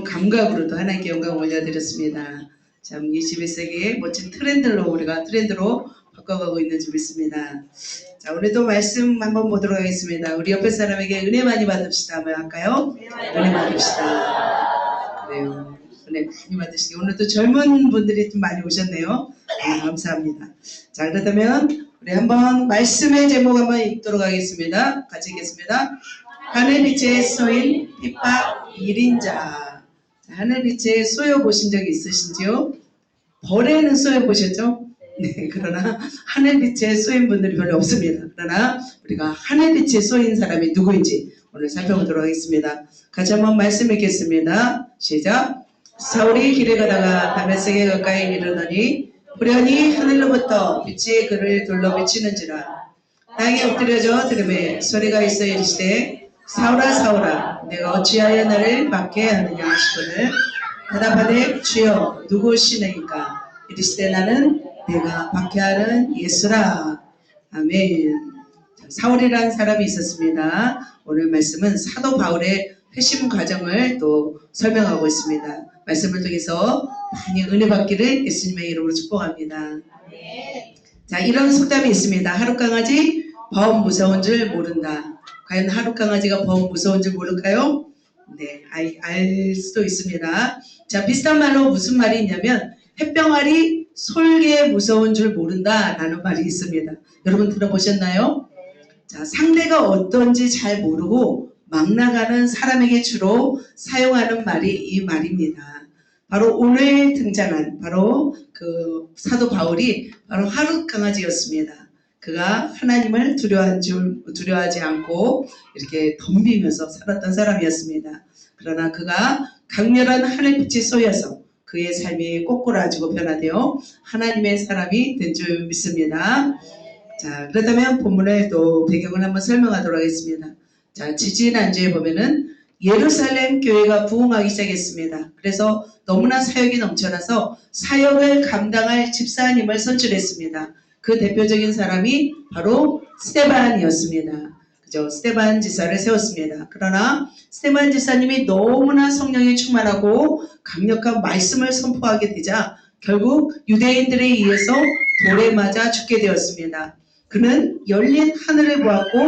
감각으로도 하나님께 영광 올려드렸습니다. 참 21세기의 멋진 트렌드로 바꿔가고 있는 줄 믿습니다. 자, 오늘도 말씀 한번 보도록 하겠습니다. 우리 옆에 사람에게 은혜 많이 받읍시다. 한번 할까요? 은혜 받읍시다. 그래요. 은혜 많이 받으시기. 오늘도 젊은 분들이 좀 많이 오셨네요. 네, 감사합니다. 자, 그렇다면 우리 한번 말씀의 제목 한번 읽도록 하겠습니다. 같이 읽겠습니다. 하늘빛에 쏘인 핍박 1인자. 하늘빛에 쏘여 보신 적이 있으신지요? 벌에는 쏘여 보셨죠? 네, 그러나 하늘빛에 쏘인 분들이 별로 없습니다. 그러나 우리가 하늘빛에 쏘인 사람이 누구인지 오늘 살펴보도록 하겠습니다. 같이 한번 말씀 읽겠습니다. 시작. 사울이 길을 가다가 다메섹에 가까이 이르더니 불현이 하늘로부터 빛이 그를 둘러 비치는지라. 땅에 엎드려져 들음에 소리가 있어 이르시되 사울아 사울아 내가 어찌하여 나를 박해하느냐 하시거늘 대답하되 주여 누구시니까 이르시되 나는 내가 박해하는 예수라. 아멘. 사울이라는 사람이 있었습니다. 오늘 말씀은 사도 바울의 회심 과정을 또 설명하고 있습니다. 말씀을 통해서 많이 은혜 받기를 예수님의 이름으로 축복합니다. 자, 이런 속담이 있습니다. 하룻강아지 범 무서운 줄 모른다. 과연 하룻강아지가 범 무서운 줄 모를까요? 네, 알 수도 있습니다. 자, 비슷한 말로 무슨 말이 있냐면 햇병아리 솔개 무서운 줄 모른다 라는 말이 있습니다. 여러분 들어보셨나요? 자, 상대가 어떤지 잘 모르고 막 나가는 사람에게 주로 사용하는 말이 이 말입니다. 바로 오늘 등장한 바로 그 사도 바울이 바로 하룻강아지였습니다. 그가 하나님을 두려워하지 않고 이렇게 덤비면서 살았던 사람이었습니다. 그러나 그가 강렬한 하늘빛이 쏘여서 그의 삶이 꼬꾸라지고 변화되어 하나님의 사람이 된 줄 믿습니다. 자, 그렇다면 본문의 또 배경을 한번 설명하도록 하겠습니다. 자, 지지난주에 보면은 예루살렘 교회가 부흥하기 시작했습니다. 그래서 너무나 사역이 넘쳐나서 사역을 감당할 집사님을 선출했습니다. 그 대표적인 사람이 바로 스데반이었습니다. 그죠? 스데반 지사를 세웠습니다. 그러나 스데반 지사님이 너무나 성령에 충만하고 강력한 말씀을 선포하게 되자 결국 유대인들에 의해서 돌에 맞아 죽게 되었습니다. 그는 열린 하늘을 보았고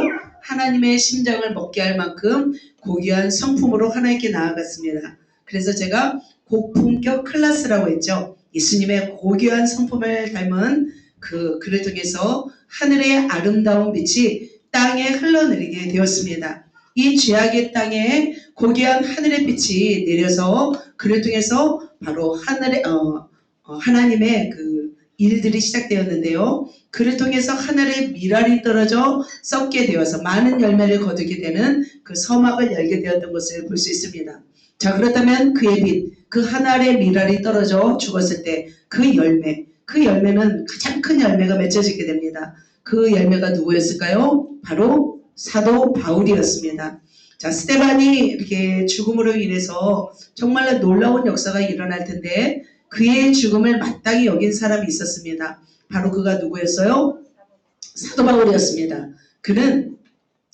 하나님의 심장을 먹게 할 만큼 고귀한 성품으로 하나님께 나아갔습니다. 그래서 제가 고품격 클래스라고 했죠. 예수님의 고귀한 성품을 닮은 그를 통해서 하늘의 아름다운 빛이 땅에 흘러내리게 되었습니다. 이 죄악의 땅에 고귀한 하늘의 빛이 내려서 그를 통해서 바로 하나님의 그 일들이 시작되었는데요. 그를 통해서 하늘에 미랄이 떨어져 썩게 되어서 많은 열매를 거두게 되는 그 서막을 열게 되었던 것을 볼 수 있습니다. 자, 그렇다면 그의 빛, 그 하늘에 미랄이 떨어져 죽었을 때 그 열매는 가장 큰 열매가 맺혀지게 됩니다. 그 열매가 누구였을까요? 바로 사도 바울이었습니다. 자, 스데반이 이렇게 죽음으로 인해서 정말로 놀라운 역사가 일어날 텐데 그의 죽음을 마땅히 여긴 사람이 있었습니다. 바로 그가 누구였어요? 사도 바울이었습니다. 그는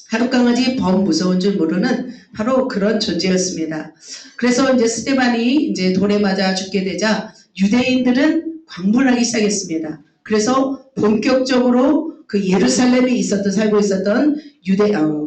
하룻강아지 범 무서운 줄 모르는 바로 그런 존재였습니다. 그래서 이제 스데반이 이제 돌에 맞아 죽게 되자 유대인들은 광분하기 시작했습니다. 그래서 본격적으로 그 예루살렘에 살고 있었던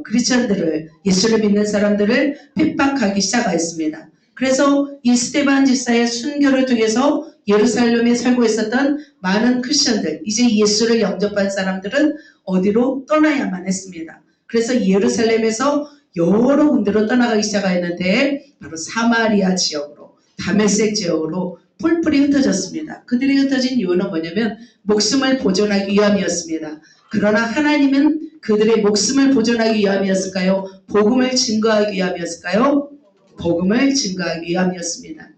크리스천들을, 예수를 믿는 사람들을 핍박하기 시작했습니다. 그래서 이 스데반 집사의 순교를 통해서 예루살렘에 살고 있었던 많은 크리스천들, 이제 예수를 영접한 사람들은 어디로 떠나야만 했습니다. 그래서 예루살렘에서 여러 군데로 떠나가기 시작했는데 바로 사마리아 지역으로, 다메섹 지역으로 뿔뿔이 흩어졌습니다. 그들이 흩어진 이유는 뭐냐면 목숨을 보존하기 위함이었습니다. 그러나 하나님은 그들의 목숨을 보존하기 위함이었을까요? 복음을 증거하기 위함이었을까요? 복음을 증거하기 위함이었습니다.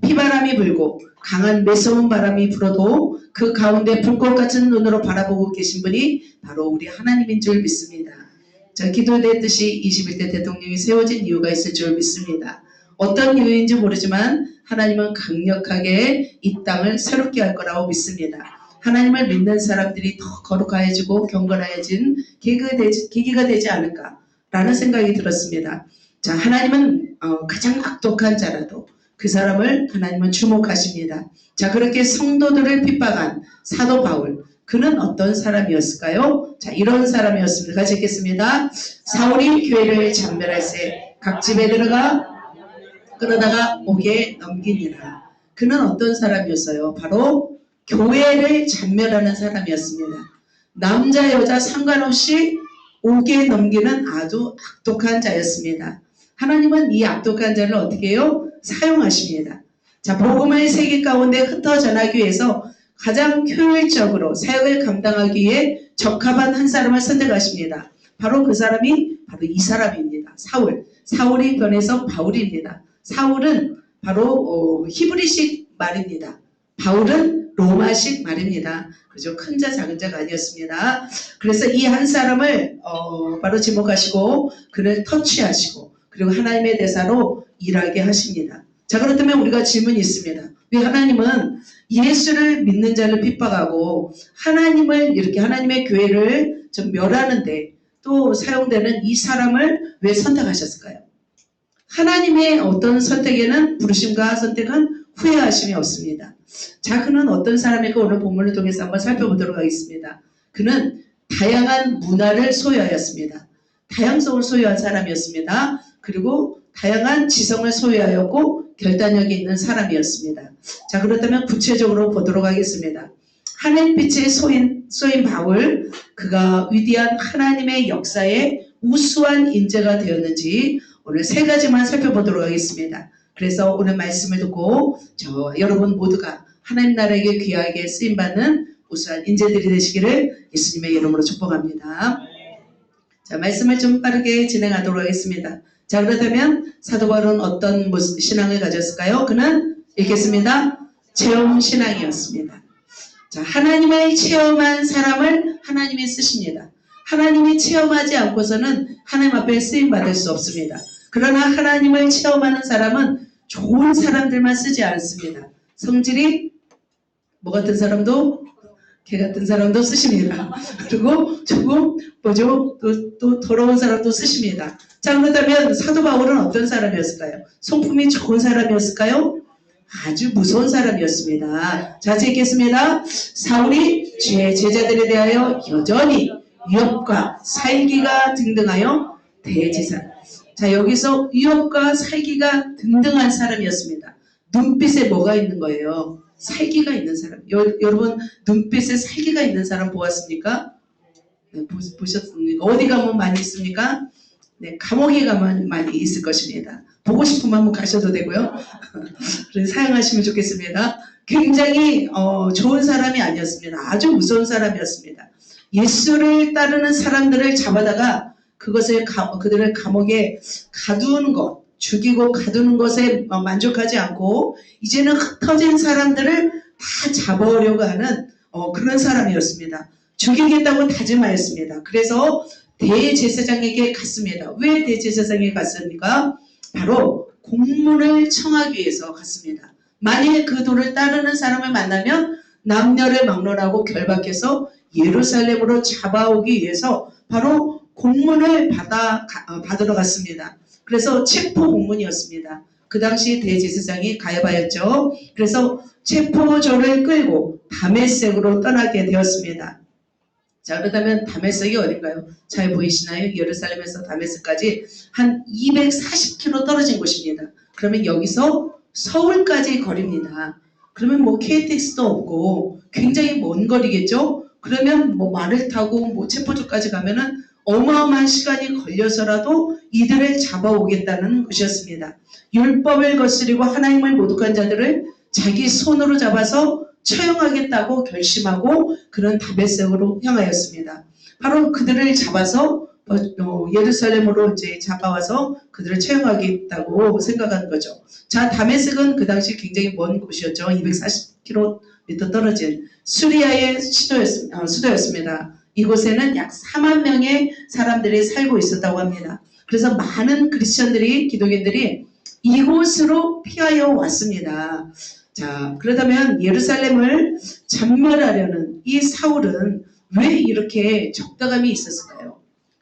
피바람이 불고 강한 매서운 바람이 불어도 그 가운데 불꽃 같은 눈으로 바라보고 계신 분이 바로 우리 하나님인 줄 믿습니다. 자, 기도됐듯이 21대 대통령이 세워진 이유가 있을 줄 믿습니다. 어떤 이유인지 모르지만 하나님은 강력하게 이 땅을 새롭게 할 거라고 믿습니다. 하나님을 믿는 사람들이 더 거룩해지고 경건해진 계기가 되지 않을까라는 생각이 들었습니다. 자, 하나님은 가장 악독한 자라도 그 사람을 하나님은 주목하십니다. 자, 그렇게 성도들을 핍박한 사도 바울, 그는 어떤 사람이었을까요? 자, 이런 사람이었습니다. 같이 읽겠습니다. 사울이 교회를 전멸할 새 각 집에 들어가 그러다가 옥에 넘기니라. 그는 어떤 사람이었어요? 바로 교회를 전멸하는 사람이었습니다. 남자 여자 상관없이 옥에 넘기는 아주 악독한 자였습니다. 하나님은 이 악독한 자를 어떻게 해요? 사용하십니다. 자, 복음의 세계 가운데 흩어 전하기 위해서 가장 효율적으로 사역을 감당하기 위해 적합한 한 사람을 선택하십니다. 바로 그 사람이 바로 이 사람입니다. 사울. 사울이 변해서 바울입니다. 사울은 바로 히브리식 말입니다. 바울은 로마식 말입니다. 그죠? 큰 자 작은 자가 아니었습니다. 그래서 이 한 사람을 바로 지목하시고 그를 터치하시고 그리고 하나님의 대사로 일하게 하십니다. 자, 그렇다면 우리가 질문이 있습니다. 왜 하나님은 예수를 믿는 자를 핍박하고 하나님을 이렇게 하나님의 교회를 좀 멸하는데 또 사용되는 이 사람을 왜 선택하셨을까요? 하나님의 어떤 선택에는 부르심과 선택은 후회하심이 없습니다. 자, 그는 어떤 사람일까 오늘 본문을 통해서 한번 살펴보도록 하겠습니다. 그는 다양한 문화를 소유하였습니다. 다양성을 소유한 사람이었습니다. 그리고 다양한 지성을 소유하였고 결단력이 있는 사람이었습니다. 자, 그렇다면 구체적으로 보도록 하겠습니다. 하늘빛의 쏘인 바울, 그가 위대한 하나님의 역사에 우수한 인재가 되었는지 오늘 세 가지만 살펴보도록 하겠습니다. 그래서 오늘 말씀을 듣고 여러분 모두가 하나님 나라에게 귀하게 쓰임받는 우수한 인재들이 되시기를 예수님의 이름으로 축복합니다. 자, 말씀을 좀 빠르게 진행하도록 하겠습니다. 자, 그렇다면 사도 바울은 어떤 신앙을 가졌을까요? 그는 읽겠습니다. 체험 신앙이었습니다. 자, 하나님을 체험한 사람을 하나님이 쓰십니다. 하나님이 체험하지 않고서는 하나님 앞에 쓰임받을 수 없습니다. 그러나 하나님을 체험하는 사람은 좋은 사람들만 쓰지 않습니다. 성질이 뭐 같은 사람도 개 같은 사람도 쓰십니다. 그리고 조금 또 더러운 사람도 쓰십니다. 자, 그렇다면 사도 바울은 어떤 사람이었을까요? 성품이 좋은 사람이었을까요? 아주 무서운 사람이었습니다. 자, 읽겠습니다. 사울이 주의 제자들에 대하여 여전히 위협과 살기가 등등하여 대제사. 자, 여기서 위협과 살기가 등등한 사람이었습니다. 눈빛에 뭐가 있는 거예요? 살기가 있는 사람. 여러분 눈빛에 살기가 있는 사람 보았습니까? 네, 보셨습니까? 어디 가면 많이 있습니까? 네, 감옥에 가면 많이 있을 것입니다. 보고 싶으면 한번 가셔도 되고요. 그래서 사용하시면 좋겠습니다. 굉장히 좋은 사람이 아니었습니다. 아주 무서운 사람이었습니다. 예수를 따르는 사람들을 잡아다가 그들을 감옥에 가두는 것, 죽이고 가두는 것에 만족하지 않고 이제는 흩어진 사람들을 다 잡아오려고 하는 그런 사람이었습니다. 죽이겠다고 다짐하였습니다. 그래서 대제사장에게 갔습니다. 왜 대제사장에게 갔습니까? 바로 공문을 청하기 위해서 갔습니다. 만일 그 도를 따르는 사람을 만나면 남녀를 막론하고 결박해서 예루살렘으로 잡아오기 위해서 바로 공문을 받으러 갔습니다. 그래서 체포 공문이었습니다. 그 당시 대제사장이 가야바였죠. 그래서 체포조를 끌고 다메섹으로 떠나게 되었습니다. 자, 그렇다면 다메섹이 어딘가요? 잘 보이시나요? 예루살렘에서 다메섹까지 한 240km 떨어진 곳입니다. 그러면 여기서 서울까지 거리입니다. 그러면 뭐 KTX도 없고 굉장히 먼 거리겠죠? 그러면 뭐 말을 타고 체포조까지 가면은 어마어마한 시간이 걸려서라도 이들을 잡아오겠다는 것이었습니다. 율법을 거스리고 하나님을 모독한 자들을 자기 손으로 잡아서 처형하겠다고 결심하고 그런 다메섹으로 향하였습니다. 바로 그들을 잡아서 예루살렘으로 이제 잡아와서 그들을 처형하겠다고 생각한 거죠. 자, 다메섹은 그 당시 굉장히 먼 곳이었죠. 240km 떨어진 수리아의 수도였습니다. 이곳에는 약 4만 명의 사람들이 살고 있었다고 합니다. 그래서 많은 크리스천들이, 기독인들이 이곳으로 피하여 왔습니다. 자, 그렇다면 예루살렘을 전멸하려는 이 사울은 왜 이렇게 적다감이 있었을까요?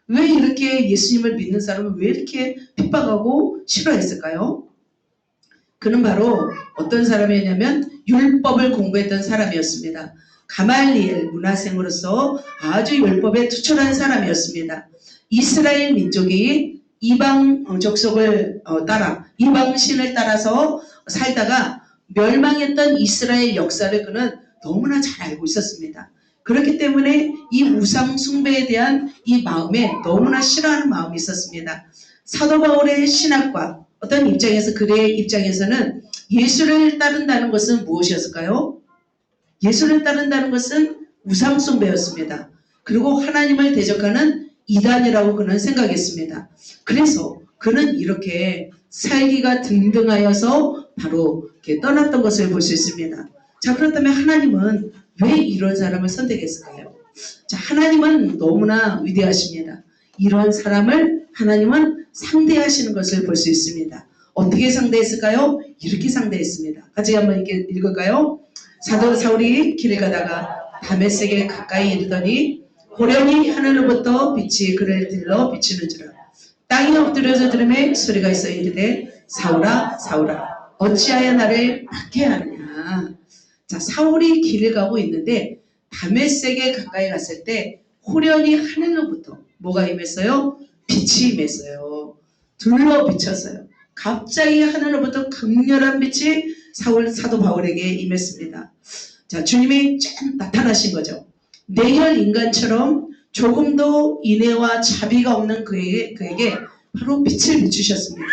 왜 이렇게 예수님을 믿는 사람을 왜 이렇게 핍박하고 싫어했을까요? 그는 바로 어떤 사람이었냐면 율법을 공부했던 사람이었습니다. 가말리엘 문화생으로서 아주 율법에 투철한 사람이었습니다. 이스라엘 민족이 이방 족속을 따라 이방 신을 따라서 살다가 멸망했던 이스라엘 역사를 그는 너무나 잘 알고 있었습니다. 그렇기 때문에 이 우상 숭배에 대한 이 마음에 너무나 싫어하는 마음이 있었습니다. 사도 바울의 신학과 어떤 입장에서 그의 입장에서는 예수를 따른다는 것은 무엇이었을까요? 예수를 따른다는 것은 우상 숭배였습니다. 그리고 하나님을 대적하는 이단이라고 그는 생각했습니다. 그래서 그는 이렇게 살기가 등등하여서 바로 이렇게 떠났던 것을 볼 수 있습니다. 자, 그렇다면 하나님은 왜 이런 사람을 선택했을까요? 자, 하나님은 너무나 위대하십니다. 이런 사람을 하나님은 상대하시는 것을 볼 수 있습니다. 어떻게 상대했을까요? 이렇게 상대했습니다. 같이 한번 읽을까요? 사도 사울이 길을 가다가 다메섹에 가까이 이르더니 호련히 하늘로부터 빛이 그를 들러 비추는지라. 땅이 엎드려서 들음에 소리가 있어 이르되 사울아 사울아 어찌하여 나를 박해하느냐. 자, 사울이 길을 가고 있는데 다메섹에 가까이 갔을 때 호련히 하늘로부터 뭐가 임했어요? 빛이 임했어요. 둘러 비쳤어요. 갑자기 하늘로부터 강렬한 빛이 사도 바울에게 임했습니다. 자, 주님이 쫙 나타나신 거죠. 내혈 인간처럼 조금도 인애와 자비가 없는 그에게 바로 빛을 비추셨습니다.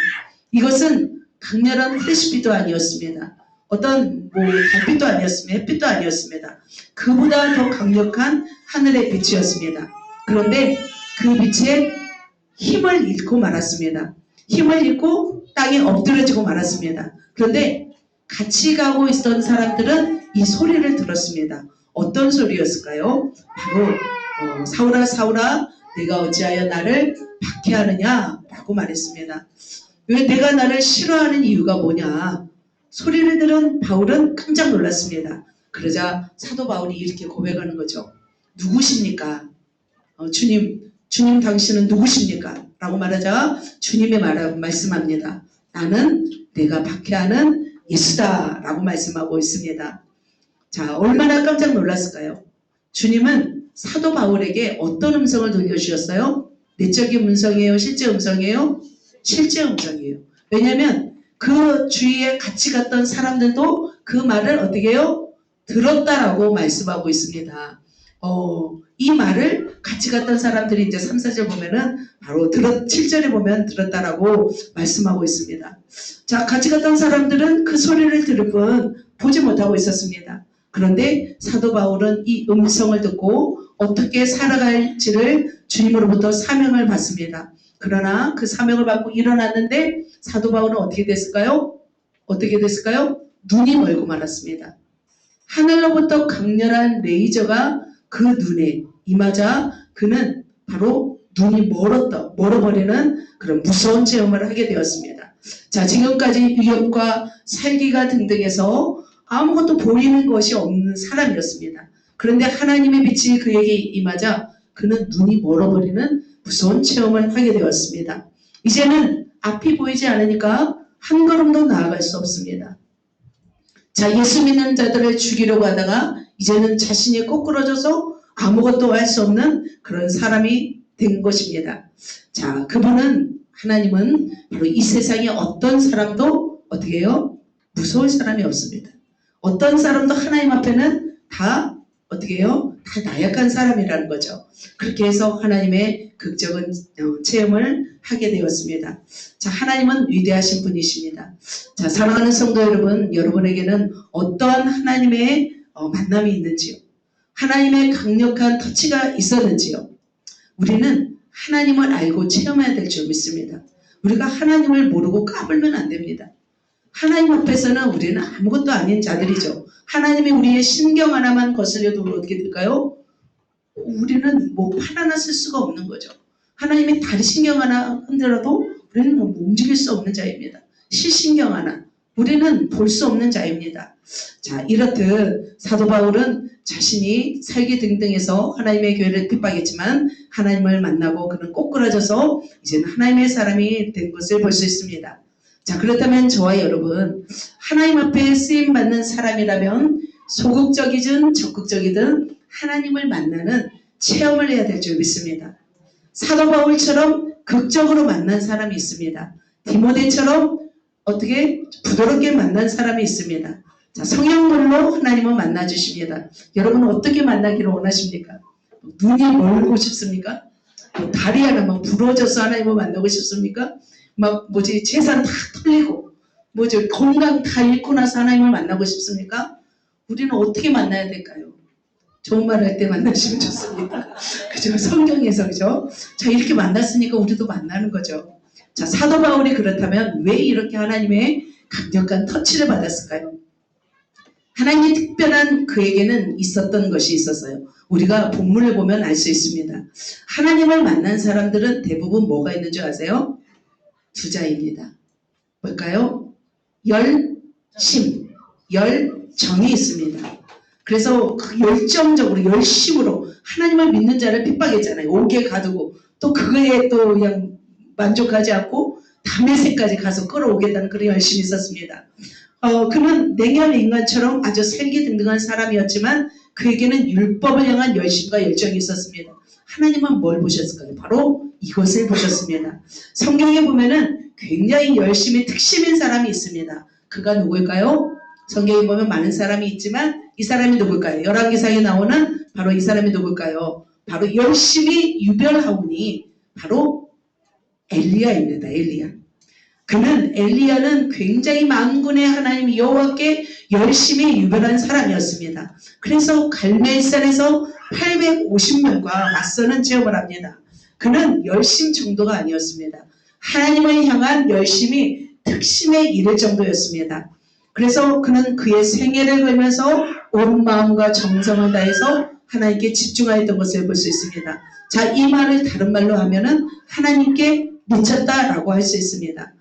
이것은 강렬한 플래시빛도 아니었습니다. 어떤 달빛도 아니었습니다. 햇빛도 아니었습니다. 그보다 더 강력한 하늘의 빛이었습니다. 그런데 그 빛에 힘을 잃고 말았습니다. 힘을 잃고 땅에 엎드려지고 말았습니다. 그런데 같이 가고 있던 사람들은 이 소리를 들었습니다. 어떤 소리였을까요? 바로 사울아 사울아 내가 어찌하여 나를 박해하느냐 라고 말했습니다. 왜 내가 나를 싫어하는 이유가 뭐냐. 소리를 들은 바울은 깜짝 놀랐습니다. 그러자 사도 바울이 이렇게 고백하는 거죠. 누구십니까? 주님 당신은 누구십니까? 라고 말하자 주님이 말씀합니다. 나는 내가 박해하는 예수다 라고 말씀하고 있습니다. 자, 얼마나 깜짝 놀랐을까요? 주님은 사도 바울에게 어떤 음성을 들려주셨어요? 내적인 음성이에요? 실제 음성이에요? 실제 음성이에요. 왜냐하면 그 주위에 같이 갔던 사람들도 그 말을 어떻게 해요? 들었다라고 말씀하고 있습니다. 이 말을 같이 갔던 사람들이 이제 3, 4절 보면은 바로 7절에 보면 들었다라고 말씀하고 있습니다. 자, 같이 갔던 사람들은 그 소리를 들을 뿐 보지 못하고 있었습니다. 그런데 사도 바울은 이 음성을 듣고 어떻게 살아갈지를 주님으로부터 사명을 받습니다. 그러나 그 사명을 받고 일어났는데 사도 바울은 어떻게 됐을까요? 어떻게 됐을까요? 눈이 멀고 말았습니다. 하늘로부터 강렬한 레이저가 그 눈에 임하자 그는 바로 눈이 멀어버리는 그런 무서운 체험을 하게 되었습니다. 자, 지금까지 위협과 살기가 등등해서 아무것도 보이는 것이 없는 사람이었습니다. 그런데 하나님의 빛이 그에게 임하자 그는 눈이 멀어버리는 무서운 체험을 하게 되었습니다. 이제는 앞이 보이지 않으니까 한 걸음도 나아갈 수 없습니다. 자, 예수 믿는 자들을 죽이려고 하다가 이제는 자신이 꼬꾸러져서 아무것도 할 수 없는 그런 사람이 된 것입니다. 자, 하나님은 바로 이 세상에 어떤 사람도 어떻게 해요? 무서울 사람이 없습니다. 어떤 사람도 하나님 앞에는 다 어떻게 해요? 다 나약한 사람이라는 거죠. 그렇게 해서 하나님의 극적인 체험을 하게 되었습니다. 자, 하나님은 위대하신 분이십니다. 자, 사랑하는 성도 여러분, 여러분에게는 어떠한 하나님의 만남이 있는지요? 하나님의 강력한 터치가 있었는지요? 우리는 하나님을 알고 체험해야 될 줄 믿습니다. 우리가 하나님을 모르고 까불면 안 됩니다. 하나님 앞에서는 우리는 아무것도 아닌 자들이죠. 하나님이 우리의 신경 하나만 거스려도 어떻게 될까요? 우리는 팔 하나 쓸 수가 없는 거죠. 하나님이 다리 신경 하나 흔들어도 우리는 움직일 수 없는 자입니다. 실신경 하나, 우리는 볼 수 없는 자입니다. 자, 이렇듯 사도 바울은 자신이 살기 등등해서 하나님의 교회를 핍박했지만 하나님을 만나고 그는 꼬꾸라져서 이제는 하나님의 사람이 된 것을 볼 수 있습니다. 자, 그렇다면 저와 여러분, 하나님 앞에 쓰임받는 사람이라면 소극적이든 적극적이든 하나님을 만나는 체험을 해야 될 줄 믿습니다. 사도 바울처럼 극적으로 만난 사람이 있습니다. 디모데처럼 어떻게 부드럽게 만난 사람이 있습니다. 자, 성령물로 하나님은 만나주십니다. 여러분은 어떻게 만나기를 원하십니까? 눈이 멀고 싶습니까? 다리 하나만 부러져서 하나님을 만나고 싶습니까? 재산 다 털리고, 건강 다 잃고 나서 하나님을 만나고 싶습니까? 우리는 어떻게 만나야 될까요? 좋은 말 할 때 만나시면 좋습니다. 그죠? 성경에서, 그죠? 자, 이렇게 만났으니까 우리도 만나는 거죠. 자, 사도 바울이 그렇다면 왜 이렇게 하나님의 강력한 터치를 받았을까요? 하나님의 특별한 그에게는 있었던 것이 있었어요. 우리가 본문을 보면 알 수 있습니다. 하나님을 만난 사람들은 대부분 뭐가 있는 줄 아세요? 두 자입니다. 뭘까요? 열심, 열정이 있습니다. 그래서 그 열정적으로 열심으로 하나님을 믿는 자를 핍박했잖아요. 옥에 가두고 또 그거에 또 그냥 만족하지 않고 다메섹까지 가서 끌어오겠다는 그런 열심이 있었습니다. 그는 냉혈 인간처럼 아주 살기등등한 사람이었지만 그에게는 율법을 향한 열심과 열정이 있었습니다. 하나님은 뭘 보셨을까요? 바로 이것을 보셨습니다. 성경에 보면은 굉장히 열심히 특심인 사람이 있습니다. 그가 누구일까요? 성경에 보면 많은 사람이 있지만 이 사람이 누굴까요? 열왕기상에 나오는 바로 이 사람이 누굴까요? 바로 열심히 유별하오니 바로 엘리야입니다. 엘리야. 엘리야는 굉장히 만군의 하나님 여호와께 열심히 유별한 사람이었습니다. 그래서 갈멜산에서 850명과 맞서는 체험을 합니다. 그는 열심 정도가 아니었습니다. 하나님을 향한 열심이 특심에 이를 정도였습니다. 그래서 그는 그의 생애를 걸면서 온 마음과 정성을 다해서 하나님께 집중하였던 것을 볼 수 있습니다. 자, 이 말을 다른 말로 하면은 하나님께 미쳤다라고 할 수 있습니다.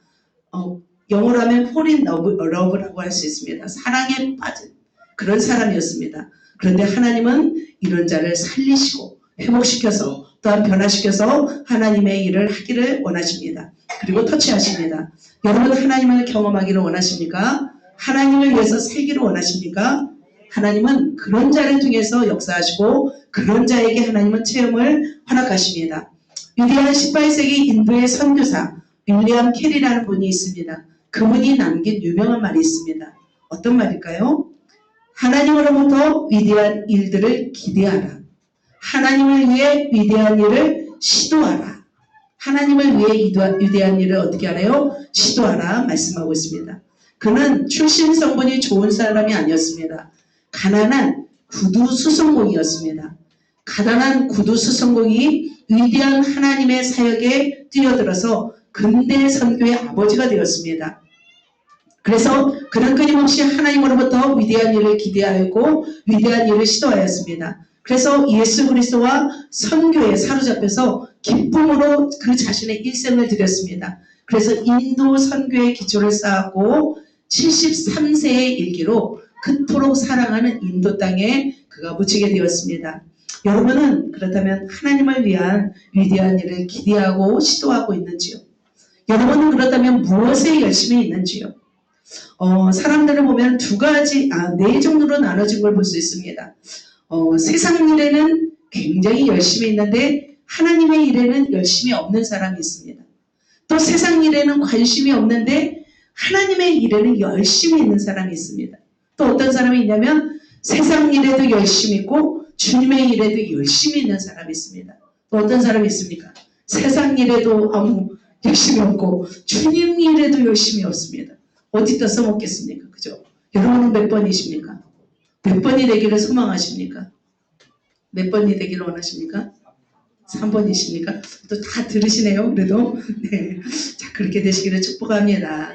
영어로 하면 fall in love라고 할 수 있습니다. 사랑에 빠진 그런 사람이었습니다. 그런데 하나님은 이런 자를 살리시고 회복시켜서 또한 변화시켜서 하나님의 일을 하기를 원하십니다. 그리고 터치하십니다. 여러분 하나님을 경험하기를 원하십니까? 하나님을 위해서 살기를 원하십니까? 하나님은 그런 자를 통해서 역사하시고 그런 자에게 하나님은 체험을 허락하십니다. 위대한 18세기 인도의 선교사 윌리엄 캐리라는 분이 있습니다. 그분이 남긴 유명한 말이 있습니다. 어떤 말일까요? 하나님으로부터 위대한 일들을 기대하라. 하나님을 위해 위대한 일을 시도하라. 하나님을 위해 위대한 일을 어떻게 하래요? 시도하라 말씀하고 있습니다. 그는 출신 성분이 좋은 사람이 아니었습니다. 가난한 구두 수성공이었습니다. 가난한 구두 수성공이 위대한 하나님의 사역에 뛰어들어서 근대 선교의 아버지가 되었습니다. 그래서 그는 끊임없이 하나님으로부터 위대한 일을 기대하였고 위대한 일을 시도하였습니다. 그래서 예수 그리스도와 선교에 사로잡혀서 기쁨으로 그 자신의 일생을 드렸습니다. 그래서 인도 선교의 기초를 쌓았고 73세의 일기로 그토록 사랑하는 인도 땅에 그가 묻히게 되었습니다. 여러분은 그렇다면 하나님을 위한 위대한 일을 기대하고 시도하고 있는지요? 여러분은 그렇다면 무엇에 열심히 있는지요? 사람들을 보면 네 종류로 나눠진 걸 볼 수 있습니다. 세상 일에는 굉장히 열심히 있는데 하나님의 일에는 열심히 없는 사람이 있습니다. 또 세상 일에는 관심이 없는데 하나님의 일에는 열심히 있는 사람이 있습니다. 또 어떤 사람이 있냐면 세상 일에도 열심히 있고 주님의 일에도 열심히 있는 사람이 있습니다. 또 어떤 사람이 있습니까? 세상 일에도 아무 열심히 없고 주님 일에도 열심히 없습니다. 어디다 써먹겠습니까? 그죠? 여러분은 몇 번이십니까? 몇 번이 되기를 소망하십니까? 몇 번이 되기를 원하십니까? 3번이십니까? 또 다 들으시네요. 그래도 네. 자, 그렇게 되시기를 축복합니다.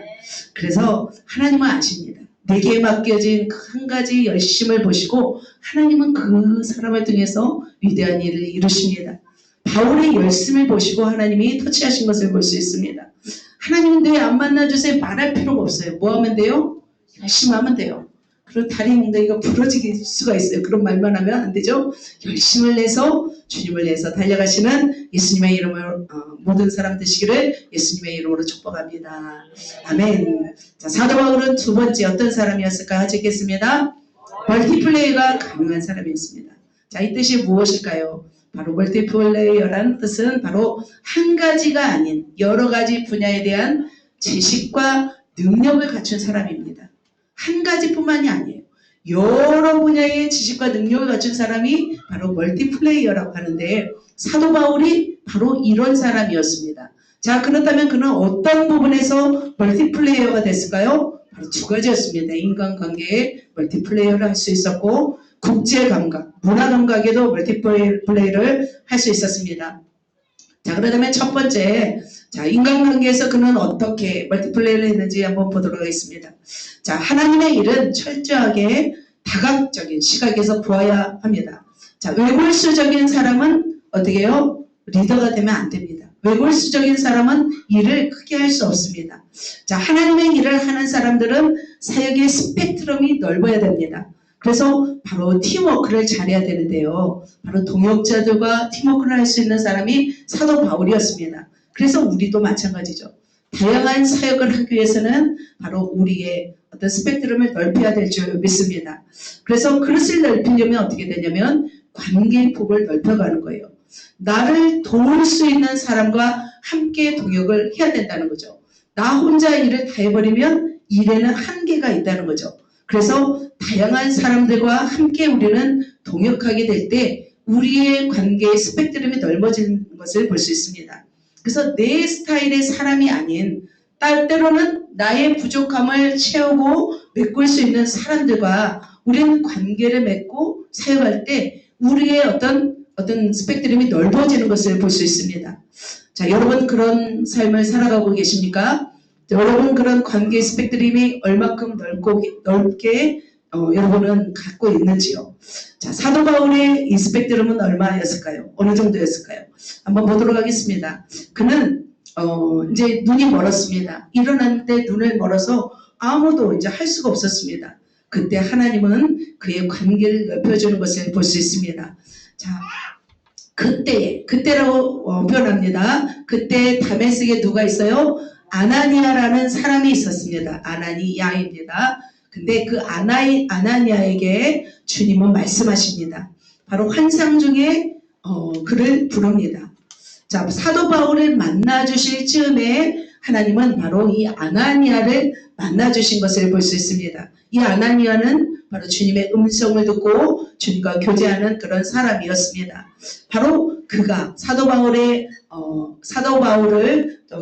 그래서 하나님은 아십니다. 내게 맡겨진 그 한 가지 열심을 보시고 하나님은 그 사람을 통해서 위대한 일을 이루십니다. 바울의 열심을 보시고 하나님이 터치하신 것을 볼 수 있습니다. 하나님은 왜 안 만나주세요? 말할 필요가 없어요. 뭐 하면 돼요? 열심히 하면 돼요. 그런 다리 몽둥이가 부러질 수가 있어요. 그런 말만 하면 안 되죠. 열심을 내서 주님을 위해서 달려가시는 예수님의 이름으로 모든 사람 되시기를 예수님의 이름으로 축복합니다. 아멘. 자, 사도 바울은 두 번째 어떤 사람이었을까 찾겠습니다. 멀티플레이어가 가능한 사람이었습니다. 자, 이 뜻이 무엇일까요? 바로 멀티플레이어라는 뜻은 바로 한 가지가 아닌 여러 가지 분야에 대한 지식과 능력을 갖춘 사람입니다. 한 가지뿐만이 아니에요. 여러 분야의 지식과 능력을 갖춘 사람이 바로 멀티플레이어라고 하는데 사도 바울이 바로 이런 사람이었습니다. 자, 그렇다면 그는 어떤 부분에서 멀티플레이어가 됐을까요? 바로 두 가지였습니다. 인간관계에 멀티플레이어를 할 수 있었고 국제감각, 문화감각에도 멀티플레이를 할 수 있었습니다. 자, 그렇다면 첫 번째, 자, 인간관계에서 그는 어떻게 멀티플레이를 했는지 한번 보도록 하겠습니다. 자, 하나님의 일은 철저하게 다각적인 시각에서 보아야 합니다. 자, 외골수적인 사람은 어떻게 해요? 리더가 되면 안 됩니다. 외골수적인 사람은 일을 크게 할 수 없습니다. 자, 하나님의 일을 하는 사람들은 사역의 스펙트럼이 넓어야 됩니다. 그래서 바로 팀워크를 잘해야 되는데요. 바로 동역자들과 팀워크를 할 수 있는 사람이 사도 바울이었습니다. 그래서 우리도 마찬가지죠. 다양한 사역을 하기 위해서는 바로 우리의 어떤 스펙트럼을 넓혀야 될 줄 믿습니다. 그래서 그릇을 넓히려면 어떻게 되냐면 관계의 폭을 넓혀가는 거예요. 나를 도울 수 있는 사람과 함께 동역을 해야 된다는 거죠. 나 혼자 일을 다 해버리면 일에는 한계가 있다는 거죠. 그래서 다양한 사람들과 함께 우리는 동역하게 될 때 우리의 관계의 스펙트럼이 넓어지는 것을 볼 수 있습니다. 그래서 내 스타일의 사람이 아닌 때로는 나의 부족함을 채우고 메꿀 수 있는 사람들과 우리는 관계를 맺고 사역할 때 우리의 어떤 스펙트럼이 넓어지는 것을 볼 수 있습니다. 자, 여러분 그런 삶을 살아가고 계십니까? 여러분 그런 관계 스펙트럼이 얼마큼 넓게 여러분은 갖고 있는지요. 자, 사도 바울의 이 스펙트럼은 얼마였을까요? 어느 정도였을까요? 한번 보도록 하겠습니다. 그는 이제 눈이 멀었습니다. 일어났는데 눈을 멀어서 아무도 이제 할 수가 없었습니다. 그때 하나님은 그의 관계를 넓혀주는 것을 볼 수 있습니다. 자, 그때라고 표현합니다. 그때 다메섹에 누가 있어요? 아나니아라는 사람이 있었습니다. 아나니야입니다. 근데 그 아나니아에게 주님은 말씀하십니다. 바로 환상 중에 그를 부릅니다. 자, 사도 바울을 만나주실 즈음에 하나님은 바로 이 아나니아를 만나주신 것을 볼 수 있습니다. 이 아나니아는 바로 주님의 음성을 듣고 주님과 교제하는 그런 사람이었습니다. 바로 그가 사도 바울을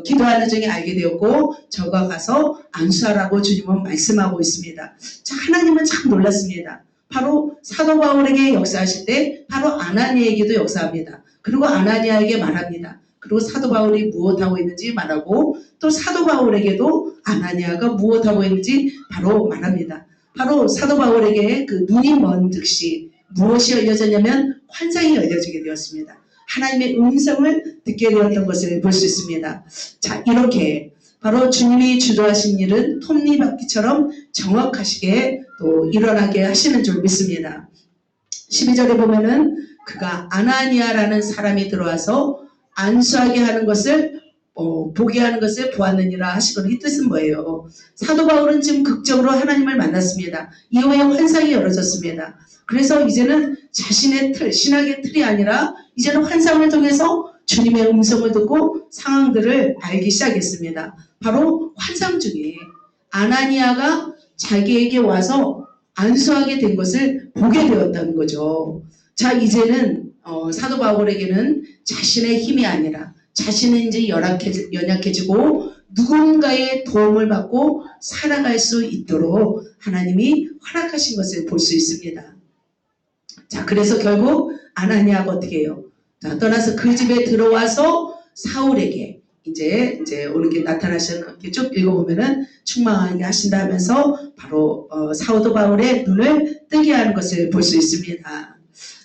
기도하는 중에 알게 되었고 저가 가서 안수하라고 주님은 말씀하고 있습니다. 자, 하나님은 참 놀랐습니다. 바로 사도 바울에게 역사하실 때 바로 아나니아에게도 역사합니다. 그리고 아나니아에게 말합니다. 그리고 사도 바울이 무엇하고 있는지 말하고 또 사도 바울에게도 아나니아가 무엇하고 있는지 바로 말합니다. 바로 사도 바울에게 그 눈이 먼 즉시 무엇이 열려졌냐면 환상이 열려지게 되었습니다. 하나님의 음성을 듣게 되었던 것을 볼 수 있습니다. 자, 이렇게 바로 주님이 주도하신 일은 톱니바퀴처럼 정확하시게 또 일어나게 하시는 줄 믿습니다. 12절에 보면은 그가 아나니아라는 사람이 들어와서 안수하게 하는 것을 보게 하는 것을 보았느니라 하시거든요. 이 뜻은 뭐예요? 사도 바울은 지금 극적으로 하나님을 만났습니다. 이후에 환상이 열어졌습니다. 그래서 이제는 자신의 틀, 신학의 틀이 아니라 이제는 환상을 통해서 주님의 음성을 듣고 상황들을 알기 시작했습니다. 바로 환상 중에 아나니아가 자기에게 와서 안수하게 된 것을 보게 되었다는 거죠. 자, 이제는 사도 바울에게는 자신의 힘이 아니라 자신은 이제 연약해지고 누군가의 도움을 받고 살아갈 수 있도록 하나님이 허락하신 것을 볼 수 있습니다. 자, 그래서 결국 아나니아가 어떻게 해요? 자, 떠나서 그 집에 들어와서 사울에게 이제 오늘 나타나시는 그렇게 쭉 읽어보면은 충만하게 하신다 하면서 바로 사도 바울의 눈을 뜨게 하는 것을 볼 수 있습니다.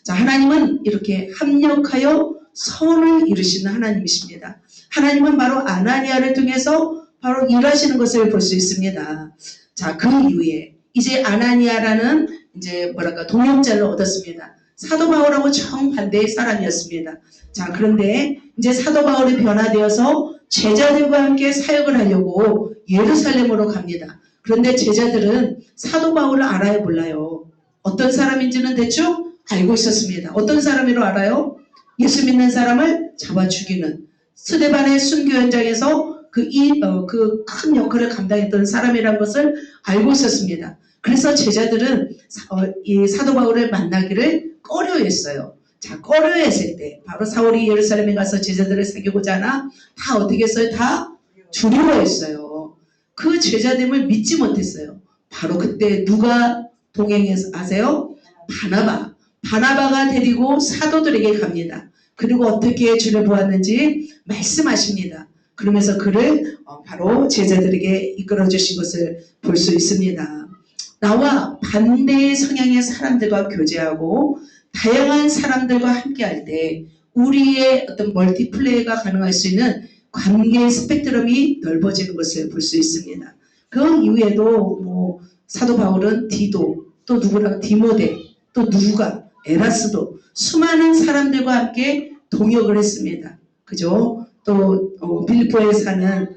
자, 하나님은 이렇게 합력하여 선을 이루시는 하나님이십니다. 하나님은 바로 아나니아를 통해서 바로 일하시는 것을 볼 수 있습니다. 자, 그 이후에 이제 아나니아라는 이제 뭐랄까 동역자를 얻었습니다. 사도 바울하고 정반대의 사람이었습니다. 자, 그런데 이제 사도 바울이 변화되어서 제자들과 함께 사역을 하려고 예루살렘으로 갑니다. 그런데 제자들은 사도 바울을 알아요, 몰라요? 어떤 사람인지는 대충 알고 있었습니다. 어떤 사람으로 알아요? 예수 믿는 사람을 잡아 죽이는 스데반의 순교 현장에서 그 큰 역할을 감당했던 사람이라는 것을 알고 있었습니다. 그래서 제자들은 이 사도 바울을 만나기를 꺼려했어요. 자, 꺼려했을 때 바로 사울이 예루살렘에 가서 제자들을 사귀고자 하나 다 어떻게 했어요? 다 두려워했어요. 그 제자됨을 믿지 못했어요. 바로 그때 누가 동행해서 아세요? 바나바가 데리고 사도들에게 갑니다. 그리고 어떻게 주를 보았는지 말씀하십니다. 그러면서 그를 바로 제자들에게 이끌어 주신 것을 볼 수 있습니다. 나와 반대의 성향의 사람들과 교제하고 다양한 사람들과 함께할 때 우리의 어떤 멀티플레이가 가능할 수 있는 관계의 스펙트럼이 넓어지는 것을 볼 수 있습니다. 그 이후에도 뭐 사도 바울은 디도, 또 누구랑 디모데, 또 누가, 에라스도 수많은 사람들과 함께 동역을 했습니다. 그죠? 또 빌립보에 사는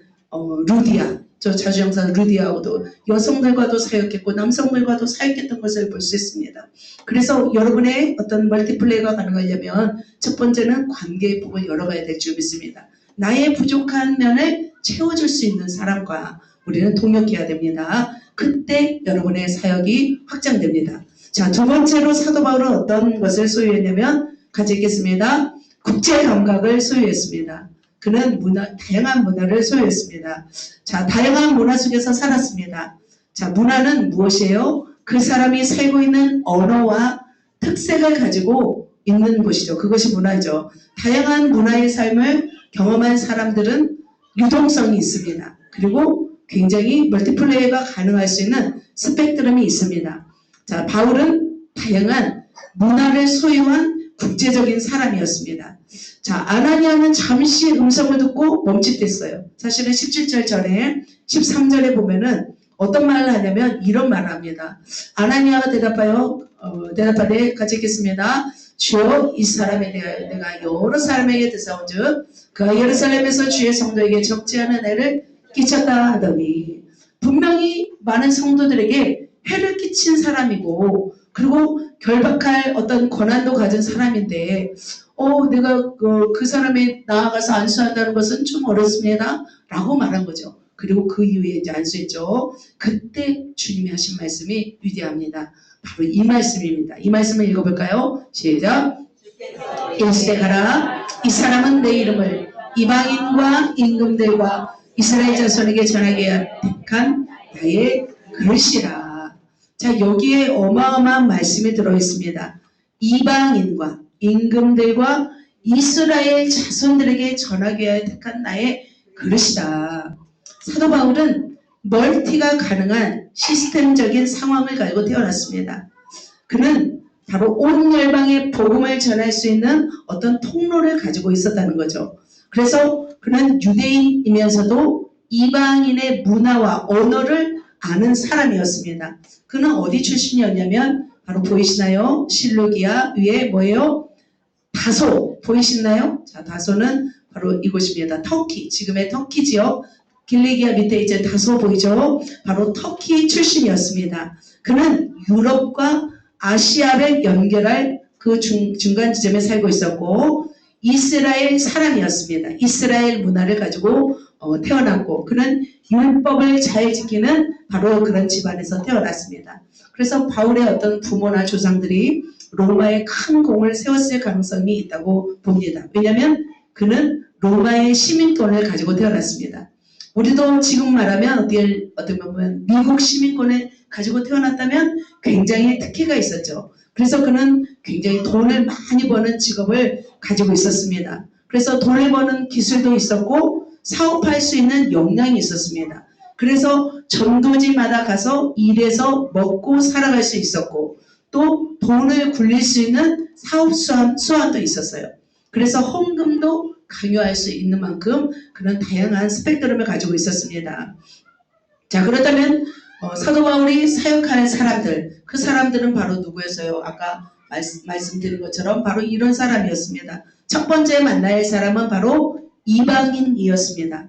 루디아, 저 자주영상 루디아하고도 여성들과도 사역했고 남성들과도 사역했던 것을 볼 수 있습니다. 그래서 여러분의 어떤 멀티플레이가 가능하려면 첫 번째는 관계의 폭을 열어가야 될 줄 믿습니다. 나의 부족한 면을 채워줄 수 있는 사람과 우리는 동역해야 됩니다. 그때 여러분의 사역이 확장됩니다. 자, 두 번째로 사도 바울은 어떤 것을 소유했냐면 가지겠습니다. 국제 감각을 소유했습니다. 그는 다양한 문화를 소유했습니다. 자, 다양한 문화 속에서 살았습니다. 자, 문화는 무엇이에요? 그 사람이 살고 있는 언어와 특색을 가지고 있는 곳이죠. 그것이 문화죠. 다양한 문화의 삶을 경험한 사람들은 유동성이 있습니다. 그리고 굉장히 멀티플레이가 가능할 수 있는 스펙트럼이 있습니다. 자, 바울은 다양한 문화를 소유한 국제적인 사람이었습니다. 자, 아나니아는 잠시 음성을 듣고 멈칫했어요. 사실은 17절 전에 13절에 보면은 어떤 말을 하냐면 이런 말을 합니다. 아나니아가 대답하되 같이 읽겠습니다. 주여 이 사람에 대하여 내가 여러 사람에게 듣사온즉 그가 예루살렘에서 주의 성도에게 적지 않은 해를 끼쳤다 하더니 분명히 많은 성도들에게 해를 끼친 사람이고 그리고 결박할 어떤 권한도 가진 사람인데 내가 그 사람이 나아가서 안수한다는 것은 좀 어렵습니다 라고 말한 거죠. 그리고 그 이후에 이제 안수했죠. 그때 주님이 하신 말씀이 위대합니다. 바로 이 말씀입니다. 이 말씀을 읽어볼까요? 시작. 일시에 가라. 이 사람은 내 이름을 이방인과 임금들과 이스라엘 자손에게 전하게 택한 나의 그릇이라. 자, 여기에 어마어마한 말씀이 들어있습니다. 이방인과 임금들과 이스라엘 자손들에게 전하기 위하여 택한 나의 그릇이다. 사도 바울은 멀티가 가능한 시스템적인 상황을 가지고 태어났습니다. 그는 바로 온 열방에 복음을 전할 수 있는 어떤 통로를 가지고 있었다는 거죠. 그래서 그는 유대인이면서도 이방인의 문화와 언어를 아는 사람이었습니다. 그는 어디 출신이었냐면 바로 보이시나요? 실루기아 위에 뭐예요? 다소 보이시나요? 자, 다소는 바로 이곳입니다. 터키, 지금의 터키 지역 길리기아 밑에 이제 다소 보이죠? 바로 터키 출신이었습니다. 그는 유럽과 아시아를 연결할 그 중간 지점에 살고 있었고 이스라엘 사람이었습니다. 이스라엘 문화를 가지고 태어났고 그는 율법을 잘 지키는 바로 그런 집안에서 태어났습니다. 그래서 바울의 어떤 부모나 조상들이 로마에 큰 공을 세웠을 가능성이 있다고 봅니다. 왜냐하면 그는 로마의 시민권을 가지고 태어났습니다. 우리도 지금 말하면 어떻게 보면 미국 시민권을 가지고 태어났다면 굉장히 특혜가 있었죠. 그래서 그는 굉장히 돈을 많이 버는 직업을 가지고 있었습니다. 그래서 돈을 버는 기술도 있었고 사업할 수 있는 역량이 있었습니다. 그래서 전도지마다 가서 일해서 먹고 살아갈 수 있었고 또 돈을 굴릴 수 있는 사업 수완도 있었어요. 그래서 헌금도 강요할 수 있는 만큼 그런 다양한 스펙트럼을 가지고 있었습니다. 자, 그렇다면 사도 바울이 사역할 사람들, 그 사람들은 바로 누구였어요? 아까 말씀드린 것처럼 바로 이런 사람이었습니다. 첫 번째 만날 사람은 바로 이방인이었습니다.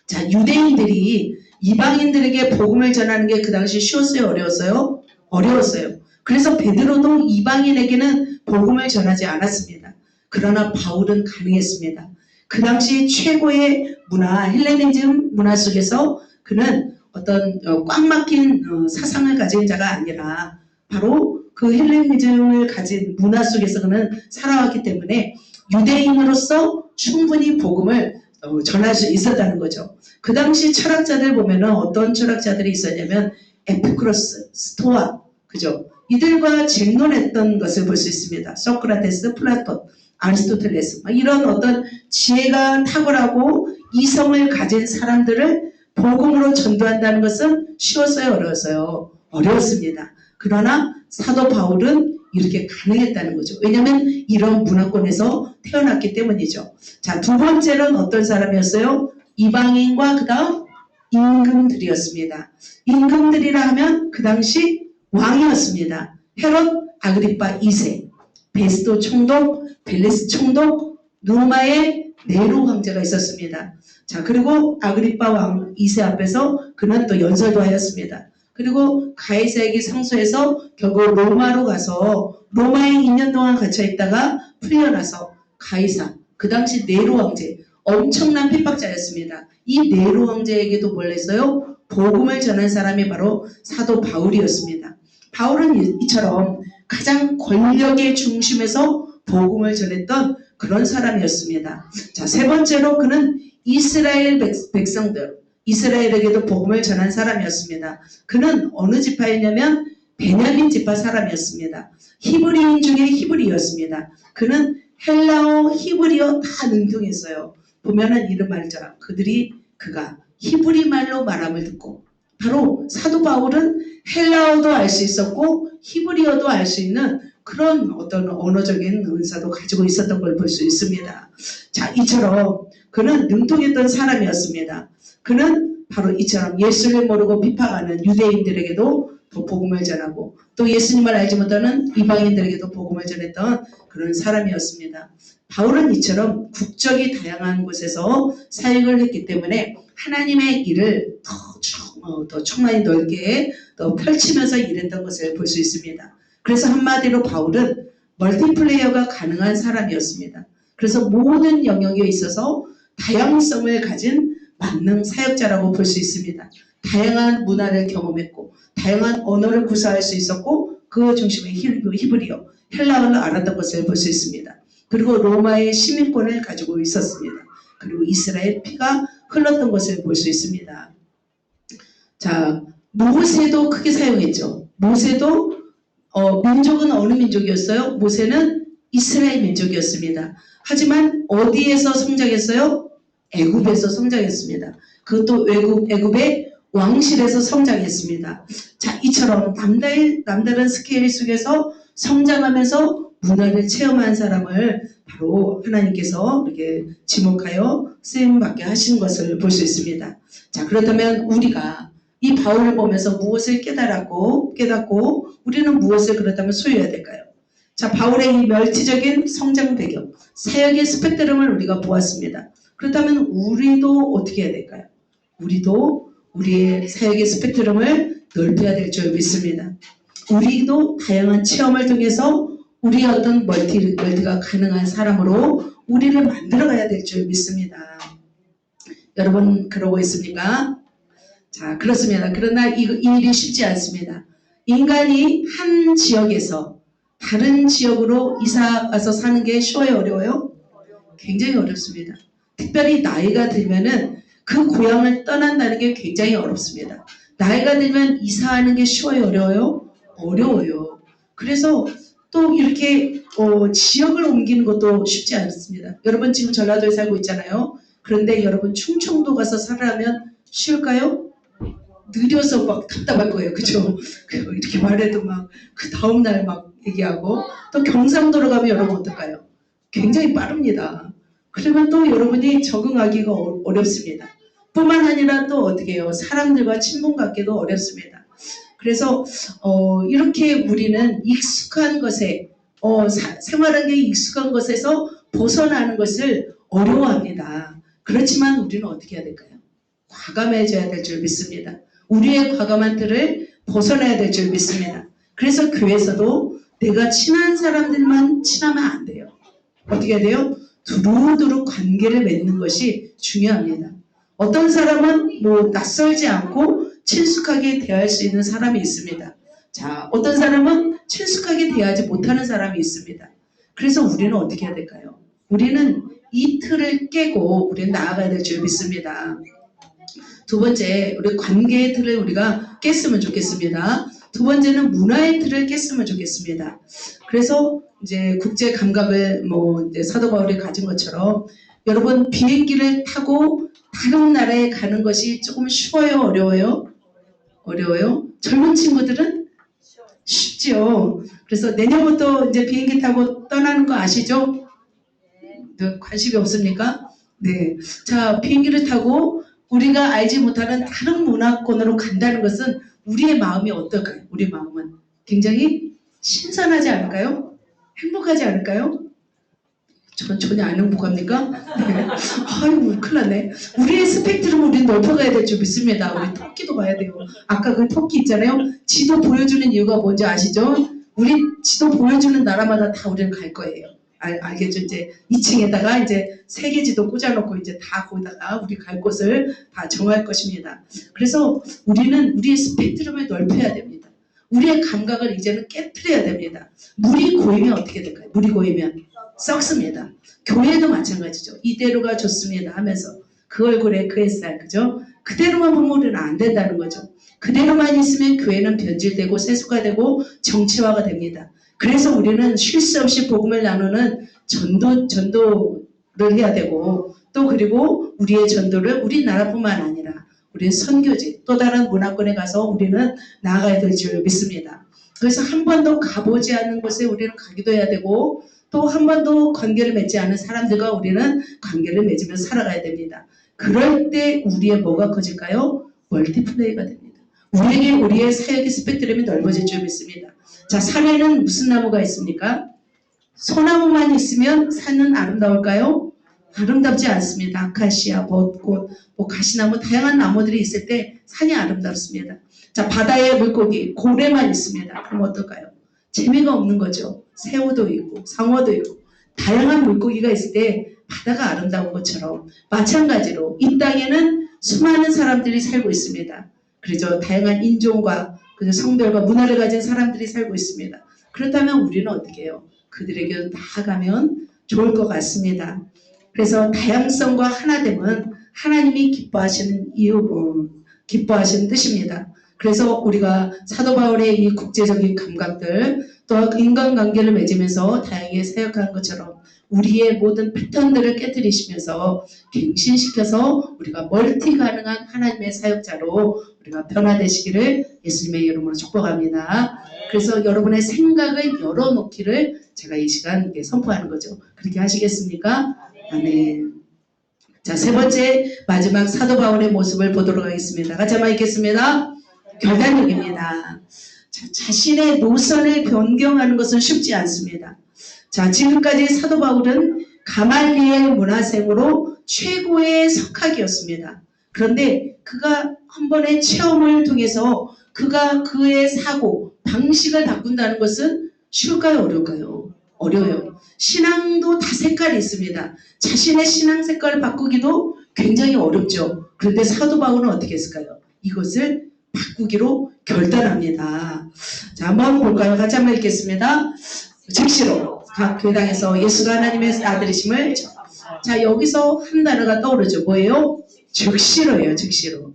자, 유대인들이 이방인들에게 복음을 전하는 게 그 당시 쉬웠어요? 어려웠어요? 어려웠어요. 그래서 베드로도 이방인에게는 복음을 전하지 않았습니다. 그러나 바울은 가능했습니다. 그 당시 최고의 문화, 헬레니즘 문화 속에서 그는 어떤 꽉 막힌 사상을 가진 자가 아니라 바로 그 헬레니즘을 가진 문화 속에서 그는 살아왔기 때문에 유대인으로서 충분히 복음을 전할 수 있었다는 거죠. 그 당시 철학자들 보면은 어떤 철학자들이 있었냐면 에피쿠로스, 스토아, 그죠? 이들과 쟁론했던 것을 볼 수 있습니다. 소크라테스, 플라톤, 아리스토텔레스 이런 어떤 지혜가 탁월하고 이성을 가진 사람들을 복음으로 전도한다는 것은 쉬웠어요? 어려웠어요? 어려웠습니다. 그러나 사도 바울은 이렇게 가능했다는 거죠. 왜냐하면 이런 문화권에서 태어났기 때문이죠. 자, 두 번째는 어떤 사람이었어요? 이방인과 그 다음 임금들이었습니다. 임금들이라 하면 그 당시 왕이었습니다. 헤롯 아그리파 2세, 베스도 총독, 벨리스 총독, 로마의 네로 황제가 있었습니다. 자, 그리고 아그리파 왕 2세 앞에서 그는 또 연설도 하였습니다. 그리고 가이사에게 상소해서 결국 로마로 가서 로마에 2년 동안 갇혀 있다가 풀려나서 가이사, 그 당시 네로 황제, 엄청난 핍박자였습니다. 이 네로 황제에게도 뭘 했어요? 복음을 전한 사람이 바로 사도 바울이었습니다. 바울은 이처럼 가장 권력의 중심에서 복음을 전했던 그런 사람이었습니다. 자, 세 번째로 그는 이스라엘 백성들, 이스라엘에게도 복음을 전한 사람이었습니다. 그는 어느 지파였냐면 베냐민 지파 사람이었습니다. 히브리인 중에 히브리였습니다. 그는 헬라어, 히브리어 다 능통했어요. 보면은 이런 말이죠. 그가 히브리 말로 말함을 듣고 바로 사도 바울은 헬라어도 알 수 있었고 히브리어도 알 수 있는 그런 어떤 언어적인 은사도 가지고 있었던 걸 볼 수 있습니다. 자, 이처럼 그는 능통했던 사람이었습니다. 그는 바로 이처럼 예수를 모르고 비판하는 유대인들에게도 복음을 전하고 또 예수님을 알지 못하는 이방인들에게도 복음을 전했던 그런 사람이었습니다. 바울은 이처럼 국적이 다양한 곳에서 사역을 했기 때문에 하나님의 일을 더 충만히 넓게 더 펼치면서 일했던 것을 볼 수 있습니다. 그래서 한마디로 바울은 멀티플레이어가 가능한 사람이었습니다. 그래서 모든 영역에 있어서 다양성을 가진 만능 사역자라고 볼 수 있습니다. 다양한 문화를 경험했고 다양한 언어를 구사할 수 있었고 그 중심에 히브리어, 헬라어를 알았던 것을 볼 수 있습니다. 그리고 로마의 시민권을 가지고 있었습니다. 그리고 이스라엘 피가 흘렀던 것을 볼 수 있습니다. 자, 모세도 크게 사용했죠. 모세도 민족은 어느 민족이었어요? 모세는 이스라엘 민족이었습니다. 하지만 어디에서 성장했어요? 애굽에서 성장했습니다. 그것도 애굽의 왕실에서 성장했습니다. 자, 이처럼 남다른 스케일 속에서 성장하면서 문화를 체험한 사람을 바로 하나님께서 이렇게 지목하여 쓰임받게 하신 것을 볼 수 있습니다. 자, 그렇다면 우리가 이 바울을 보면서 무엇을 깨닫고 우리는 무엇을 그렇다면 소유해야 될까요? 자, 바울의 이 멸티적인 성장 배경, 사역의 스펙트럼을 우리가 보았습니다. 그렇다면 우리도 어떻게 해야 될까요? 우리도 우리의 사역의 스펙트럼을 넓혀야 될 줄 믿습니다. 우리도 다양한 체험을 통해서 우리의 어떤 멀티가 가능한 사람으로 우리를 만들어가야 될 줄 믿습니다. 여러분 그러고 있습니까? 자, 그렇습니다. 그러나 이 일이 쉽지 않습니다. 인간이 한 지역에서 다른 지역으로 이사 가서 사는 게 쉬워요? 어려워요? 굉장히 어렵습니다. 특별히 나이가 들면은 그 고향을 떠난다는 게 굉장히 어렵습니다. 나이가 들면 이사하는 게 쉬워요? 어려워요? 어려워요. 그래서 또 이렇게 지역을 옮기는 것도 쉽지 않습니다. 여러분 지금 전라도에 살고 있잖아요. 그런데 여러분 충청도 가서 살아면 쉬울까요? 느려서 막 답답할 거예요. 그죠? 이렇게 말해도 막 그 다음날 막 얘기하고 또 경상도로 가면 여러분 어떨까요? 굉장히 빠릅니다. 그러면 또 여러분이 적응하기가 어렵습니다. 뿐만 아니라 또 어떻게 해요? 사람들과 친분 갖기도 어렵습니다. 그래서 이렇게 우리는 익숙한 것에 생활하는 게 익숙한 것에서 벗어나는 것을 어려워합니다. 그렇지만 우리는 어떻게 해야 될까요? 과감해져야 될 줄 믿습니다. 우리의 과감한 틀을 벗어나야 될 줄 믿습니다. 그래서 교회에서도 내가 친한 사람들만 친하면 안 돼요. 어떻게 해야 돼요? 두루두루 관계를 맺는 것이 중요합니다. 어떤 사람은 낯설지 않고 친숙하게 대할 수 있는 사람이 있습니다. 자, 어떤 사람은 친숙하게 대하지 못하는 사람이 있습니다. 그래서 우리는 어떻게 해야 될까요? 우리는 이 틀을 깨고 우리는 나아가야 될 줄 믿습니다. 두 번째, 우리 관계의 틀을 우리가 깼으면 좋겠습니다. 두 번째는 문화의 틀을 깼으면 좋겠습니다. 그래서 이제 국제 감각을 이제 사도 바울이 가진 것처럼 여러분 비행기를 타고 다른 나라에 가는 것이 조금 쉬워요? 어려워요? 어려워요? 젊은 친구들은 쉽죠. 그래서 내년부터 이제 비행기 타고 떠나는 거 아시죠? 관심이 없습니까? 네. 자, 비행기를 타고 우리가 알지 못하는 다른 문화권으로 간다는 것은 우리의 마음이 어떨까요? 우리 마음은 굉장히 신선하지 않을까요? 행복하지 않을까요? 전 전혀 안 행복합니까? 네. 아이고 큰일 났네. 우리의 스펙트럼 우리는 넓혀가야 될 줄 믿습니다. 우리 터키도 가야 돼요. 아까 그 터키 있잖아요. 지도 보여주는 이유가 뭔지 아시죠? 우리 지도 보여주는 나라마다 다 우리는 갈 거예요. 알겠죠? 이제 2층에다가 이제 세계 지도 꽂아놓고 이제 다 거기다가 우리 갈 곳을 다 정할 것입니다. 그래서 우리는 우리의 스펙트럼을 넓혀야 됩니다. 우리의 감각을 이제는 깨트려야 됩니다. 물이 고이면 어떻게 될까요? 물이 고이면 썩습니다. 교회도 마찬가지죠. 이대로가 좋습니다 하면서 그 얼굴에 그 햇살, 그죠? 그대로만 보면 우리는 안 된다는 거죠. 그대로만 있으면 교회는 변질되고 세속화되고 정치화가 됩니다. 그래서 우리는 쉴 새 없이 복음을 나누는 전도를 해야 되고 또 그리고 우리의 전도를 우리나라뿐만 아니라 우리의 선교지 또 다른 문화권에 가서 우리는 나아가야 될 줄 믿습니다. 그래서 한 번도 가보지 않은 곳에 우리는 가기도 해야 되고 또 한 번도 관계를 맺지 않은 사람들과 우리는 관계를 맺으며 살아가야 됩니다. 그럴 때 우리의 뭐가 커질까요? 멀티플레이가 됩니다. 우리에게 우리의 사역의 스펙트럼이 넓어질 줄 믿습니다. 자, 산에는 무슨 나무가 있습니까? 소나무만 있으면 산은 아름다울까요? 아름답지 않습니다. 아카시아, 벚꽃, 가시나무 다양한 나무들이 있을 때 산이 아름답습니다. 자, 바다에 물고기, 고래만 있습니다. 그럼 어떨까요? 재미가 없는 거죠. 새우도 있고 상어도 있고 다양한 물고기가 있을 때 바다가 아름다운 것처럼 마찬가지로 이 땅에는 수많은 사람들이 살고 있습니다. 그래서 다양한 인종과 성별과 문화를 가진 사람들이 살고 있습니다. 그렇다면 우리는 어떻게 해요? 그들에게 나아가면 좋을 것 같습니다. 그래서 다양성과 하나됨은 하나님이 기뻐하시는 기뻐하시는 뜻입니다. 그래서 우리가 사도 바울의 이 국제적인 감각들 또 인간관계를 맺으면서 다양하게 사역하는 것처럼 우리의 모든 패턴들을 깨뜨리시면서 갱신시켜서 우리가 멀티 가능한 하나님의 사역자로 우리가 변화되시기를 예수님의 이름으로 축복합니다. 그래서 여러분의 생각을 열어놓기를 제가 이 시간 선포하는 거죠. 그렇게 하시겠습니까? 아멘. 자, 세 번째 마지막 사도 바울의 모습을 보도록 하겠습니다. 같이 한번 읽겠습니다. 결단력입니다. 자신의 노선을 변경하는 것은 쉽지 않습니다. 자, 지금까지 사도 바울은 가말리엘 문화생으로 최고의 석학이었습니다. 그런데 그가 한 번의 체험을 통해서 그가 그의 사고, 방식을 바꾼다는 것은 쉬울까요? 어려울까요? 어려워요. 신앙도 다 색깔이 있습니다. 자신의 신앙 색깔을 바꾸기도 굉장히 어렵죠. 그런데 사도 바울은 어떻게 했을까요? 이것을 바꾸기로 결단합니다. 자, 한번 볼까요? 같이 한번 읽겠습니다. 즉시로 각 교당에서 예수가 하나님의 아들이심을 자, 여기서 한 단어가 떠오르죠. 뭐예요? 즉시로예요. 즉시로.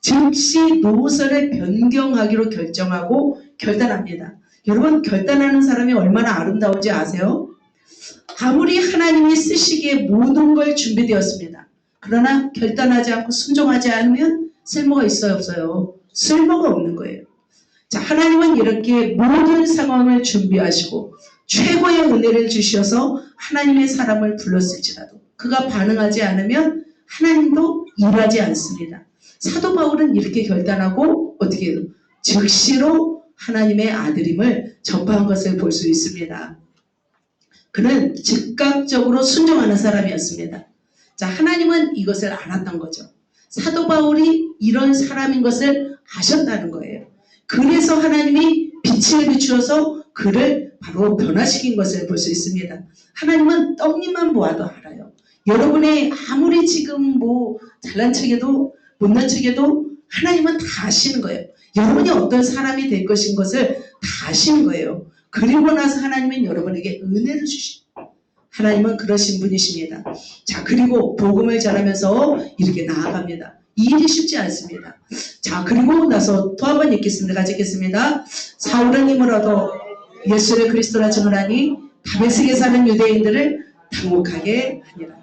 즉시 노선을 변경하기로 결정하고 결단합니다. 여러분, 결단하는 사람이 얼마나 아름다운지 아세요? 아무리 하나님이 쓰시기에 모든 걸 준비되었습니다. 그러나 결단하지 않고 순종하지 않으면 쓸모가 있어요? 없어요? 쓸모가 없는 거예요. 자, 하나님은 이렇게 모든 상황을 준비하시고 최고의 은혜를 주셔서 하나님의 사람을 불렀을지라도 그가 반응하지 않으면 하나님도 일하지 않습니다. 사도 바울은 이렇게 결단하고 어떻게 해요? 즉시로 하나님의 아들임을 전파한 것을 볼 수 있습니다. 그는 즉각적으로 순종하는 사람이었습니다. 자, 하나님은 이것을 알았던 거죠. 사도 바울이 이런 사람인 것을 아셨다는 거예요. 그래서 하나님이 빛을 비추어서 그를 바로 변화시킨 것을 볼 수 있습니다. 하나님은 떡잎만 보아도 알아요. 여러분의 아무리 지금 잘난 척해도 못난 척해도 하나님은 다 아시는 거예요. 여러분이 어떤 사람이 될 것인 것을 다 아시는 거예요. 그리고 나서 하나님은 여러분에게 은혜를 주시고 하나님은 그러신 분이십니다. 자, 그리고 복음을 전하면서 이렇게 나아갑니다. 이 일이 쉽지 않습니다. 자, 그리고 나서 또 한 번 읽겠습니다. 같이 읽겠습니다. 사울은 힘을 얻어 예수를 그리스도라 증언하니 다메섹에 사는 유대인들을 당혹하게 하니라.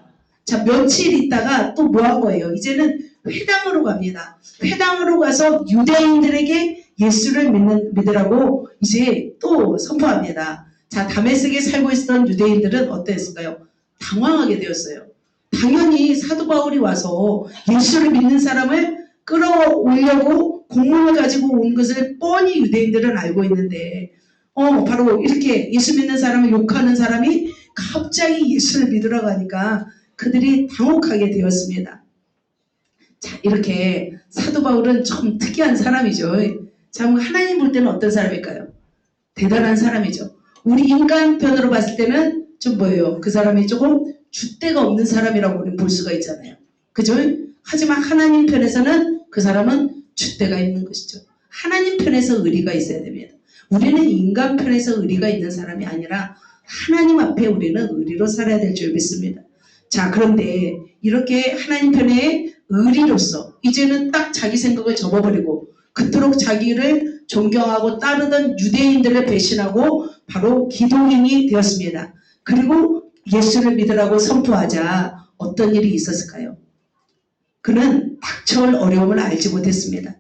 자, 며칠 있다가 또 뭐 한 거예요? 이제는 회당으로 갑니다. 회당으로 가서 유대인들에게 예수를 믿으라고 이제 또 선포합니다. 자, 다메섹에 살고 있었던 유대인들은 어땠을까요? 당황하게 되었어요. 당연히 사도 바울이 와서 예수를 믿는 사람을 끌어올려고 공문을 가지고 온 것을 뻔히 유대인들은 알고 있는데 바로 이렇게 예수 믿는 사람을 욕하는 사람이 갑자기 예수를 믿으라고 하니까 그들이 당혹하게 되었습니다. 자, 이렇게 사도 바울은 좀 특이한 사람이죠. 자, 하나님 볼 때는 어떤 사람일까요? 대단한 사람이죠. 우리 인간편으로 봤을 때는 좀 뭐예요? 그 사람이 조금 줏대가 없는 사람이라고 우리는 볼 수가 있잖아요. 그죠? 하지만 하나님 편에서는 그 사람은 줏대가 있는 것이죠. 하나님 편에서 의리가 있어야 됩니다. 우리는 인간 편에서 의리가 있는 사람이 아니라 하나님 앞에 우리는 의리로 살아야 될 줄 믿습니다. 자, 그런데 이렇게 하나님 편에 의리로서 이제는 딱 자기 생각을 접어버리고 그토록 자기를 존경하고 따르던 유대인들을 배신하고 바로 기독인이 되었습니다. 그리고 예수를 믿으라고 선포하자 어떤 일이 있었을까요? 그는 닥쳐올 어려움을 알지 못했습니다.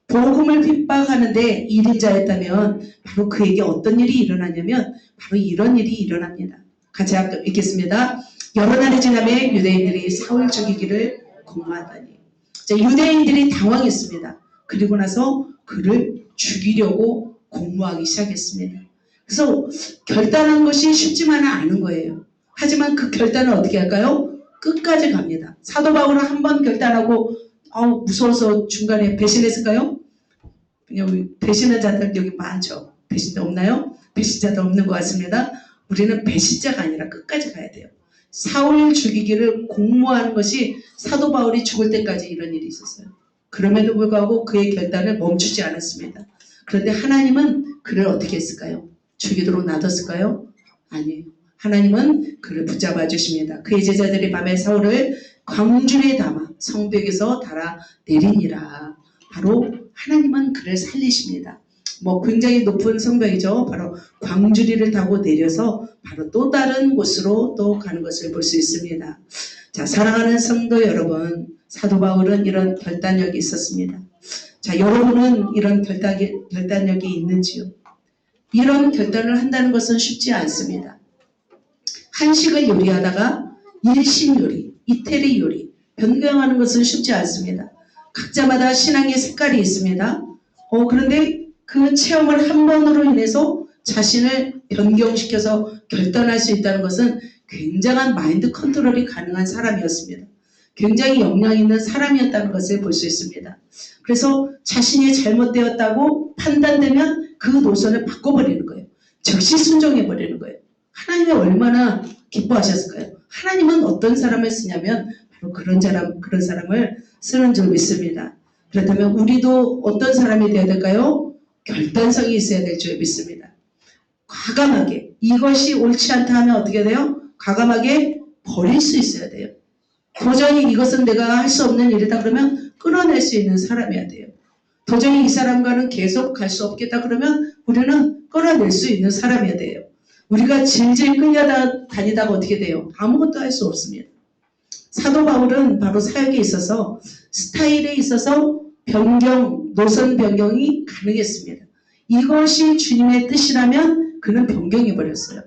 복음을 핍박하는데 1인자였다면 바로 그에게 어떤 일이 일어나냐면 바로 이런 일이 일어납니다. 같이 읽겠습니다. 여러 날이 지나매 유대인들이 사울 죽이기를 공모하더니 유대인들이 당황했습니다. 그리고 나서 그를 죽이려고 공모하기 시작했습니다. 그래서 결단한 것이 쉽지만은 않은 거예요. 하지만 그 결단을 어떻게 할까요? 끝까지 갑니다. 사도 바울은 한 번 결단하고 무서워서 중간에 배신했을까요? 그냥 배신한 자들 여기 많죠. 배신자 없나요? 배신자도 없는 것 같습니다. 우리는 배신자가 아니라 끝까지 가야 돼요. 사울 죽이기를 공모하는 것이 사도 바울이 죽을 때까지 이런 일이 있었어요. 그럼에도 불구하고 그의 결단을 멈추지 않았습니다. 그런데 하나님은 그를 어떻게 했을까요? 죽이도록 놔뒀을까요? 아니에요. 하나님은 그를 붙잡아 주십니다. 그의 제자들이 밤에 사울을 광주리에 담아 성벽에서 달아 내리니라. 바로 하나님은 그를 살리십니다. 굉장히 높은 성벽이죠. 바로 광주리를 타고 내려서 바로 또 다른 곳으로 또 가는 것을 볼 수 있습니다. 자, 사랑하는 성도 여러분, 사도 바울은 이런 결단력이 있었습니다. 자, 여러분은 이런 결단력이 있는지요? 이런 결단을 한다는 것은 쉽지 않습니다. 한식을 요리하다가 일식 요리, 이태리 요리, 변경하는 것은 쉽지 않습니다. 각자마다 신앙의 색깔이 있습니다. 그런데 그 체험을 한 번으로 인해서 자신을 변경시켜서 결단할 수 있다는 것은 굉장한 마인드 컨트롤이 가능한 사람이었습니다. 굉장히 역량 있는 사람이었다는 것을 볼 수 있습니다. 그래서 자신이 잘못되었다고 판단되면 그 노선을 바꿔버리는 거예요. 즉시 순종해버리는 거예요. 하나님이 얼마나 기뻐하셨을까요? 하나님은 어떤 사람을 쓰냐면 바로 그런 사람을 쓰는 줄 믿습니다. 그렇다면 우리도 어떤 사람이 되어야 될까요? 결단성이 있어야 될 줄 믿습니다. 과감하게 이것이 옳지 않다 하면 어떻게 돼요? 과감하게 버릴 수 있어야 돼요. 도저히 이것은 내가 할 수 없는 일이다 그러면 끌어낼 수 있는 사람이어야 돼요. 도저히 이 사람과는 계속 갈 수 없겠다 그러면 우리는 끌어낼 수 있는 사람이어야 돼요. 우리가 질질 끌려다니다가 어떻게 돼요? 아무것도 할 수 없습니다. 사도 바울은 바로 사역에 있어서 스타일에 있어서 노선 변경이 가능했습니다. 이것이 주님의 뜻이라면 그는 변경해버렸어요.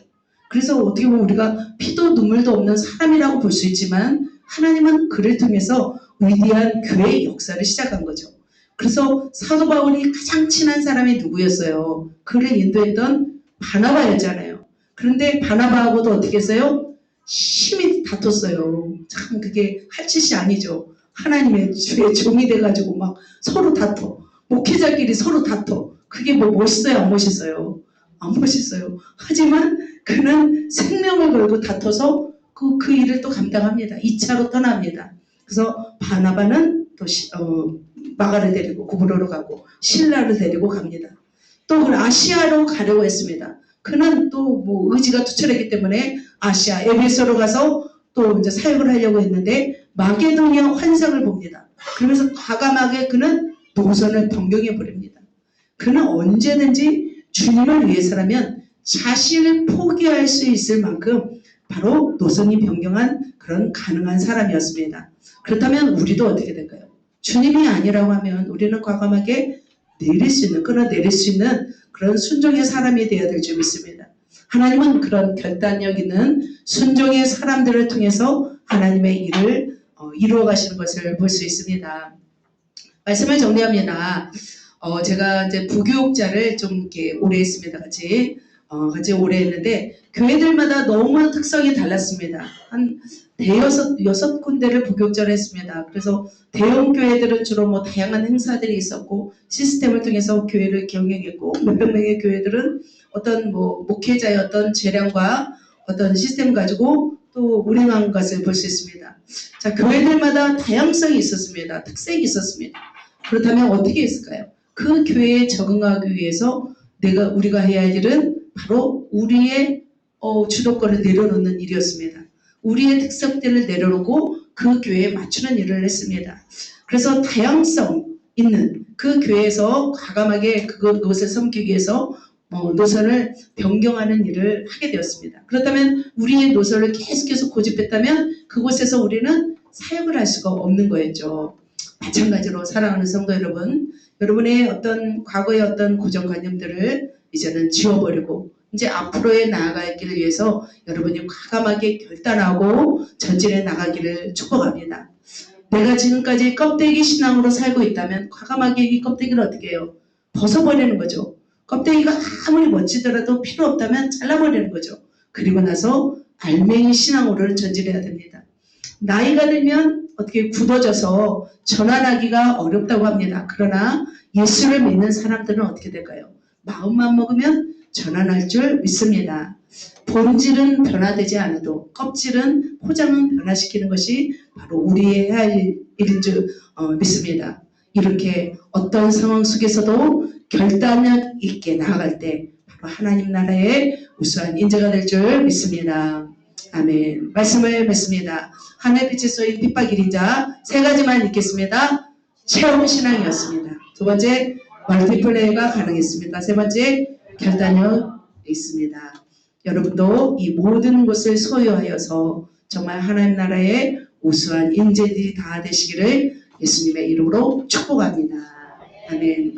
그래서 어떻게 보면 우리가 피도 눈물도 없는 사람이라고 볼 수 있지만 하나님은 그를 통해서 위대한 교회의 역사를 시작한 거죠. 그래서 사도 바울이 가장 친한 사람이 누구였어요? 그를 인도했던 바나바였잖아요. 그런데 바나바하고도 어떻게 했어요? 심히 다퉜어요. 참 그게 할 짓이 아니죠. 하나님의 주의 종이 돼가지고 막 서로 다퉈. 목회자끼리 서로 다퉈. 그게 뭐 멋있어요? 안 멋있어요? 안 멋있어요. 하지만 그는 생명을 걸고 다퉈서 그 일을 또 감당합니다. 2차로 떠납니다. 그래서 바나바는 또 마가를 데리고 구브로로 가고 신라를 데리고 갑니다. 또 아시아로 가려고 했습니다. 그는 또 뭐 의지가 투철했기 때문에 아시아 에베소로 가서 또 이제 사역을 하려고 했는데 마게도니아 환상을 봅니다. 그러면서 과감하게 그는 노선을 변경해 버립니다. 그는 언제든지 주님을 위해서라면 자신을 포기할 수 있을 만큼 바로 노선이 변경한 그런 가능한 사람이었습니다. 그렇다면 우리도 어떻게 될까요? 주님이 아니라고 하면 우리는 과감하게 내릴 수 있는, 끌어내릴 수 있는 그런 순종의 사람이 되어야 될 줄 믿습니다. 하나님은 그런 결단력 있는 순종의 사람들을 통해서 하나님의 일을 이루어 가시는 것을 볼 수 있습니다. 말씀을 정리합니다. 제가 이제 부교육자를 좀 이렇게 오래 했습니다. 같이 오래 했는데 교회들마다 너무 특성이 달랐습니다. 한 여섯 군데를 부교육자를 했습니다. 그래서 대형 교회들은 주로 뭐 다양한 행사들이 있었고 시스템을 통해서 교회를 경영했고 몇백 명의 교회들은 어떤 뭐 목회자의 어떤 재량과 어떤 시스템 가지고 또 운행한 것을 볼 수 있습니다. 자, 교회들마다 다양성이 있었습니다. 특색이 있었습니다. 그렇다면 어떻게 했을까요? 그 교회에 적응하기 위해서 우리가 해야 할 일은 바로 우리의 주도권을 내려놓는 일이었습니다. 우리의 특성들을 내려놓고 그 교회에 맞추는 일을 했습니다. 그래서 다양성 있는 그 교회에서 과감하게 그것을 섬기기 위해서 노선을 변경하는 일을 하게 되었습니다. 그렇다면 우리의 노선을 계속해서 고집했다면 그곳에서 우리는 사역을 할 수가 없는 거였죠. 마찬가지로 사랑하는 성도 여러분, 여러분의 어떤 과거의 어떤 고정관념들을 이제는 지워버리고 이제 앞으로의 나아갈 길을 위해서 여러분이 과감하게 결단하고 전진해 나가기를 축복합니다. 내가 지금까지 껍데기 신앙으로 살고 있다면 과감하게 이 껍데기를 어떻게 해요? 벗어버리는 거죠. 껍데기가 아무리 멋지더라도 필요 없다면 잘라버리는 거죠. 그리고 나서 알맹이 신앙으로 전진해야 됩니다. 나이가 들면 어떻게 굳어져서 전환하기가 어렵다고 합니다. 그러나 예수를 믿는 사람들은 어떻게 될까요? 마음만 먹으면 전환할 줄 믿습니다. 본질은 변화되지 않아도 껍질은 포장은 변화시키는 것이 바로 우리의 해야 할 일인 줄 믿습니다. 이렇게 어떤 상황 속에서도 결단력 있게 나아갈 때 바로 하나님 나라의 우수한 인재가 될 줄 믿습니다. 아멘. 말씀을 맺습니다. 하늘빛이 쏘인 빛박 1인자 세 가지만 읽겠습니다. 체험 신앙이었습니다. 두 번째, 멀티플레이가 가능했습니다. 세 번째, 결단력 있습니다. 여러분도 이 모든 것을 소유하여서 정말 하나님 나라의 우수한 인재들이 다 되시기를 예수님의 이름으로 축복합니다. 아멘.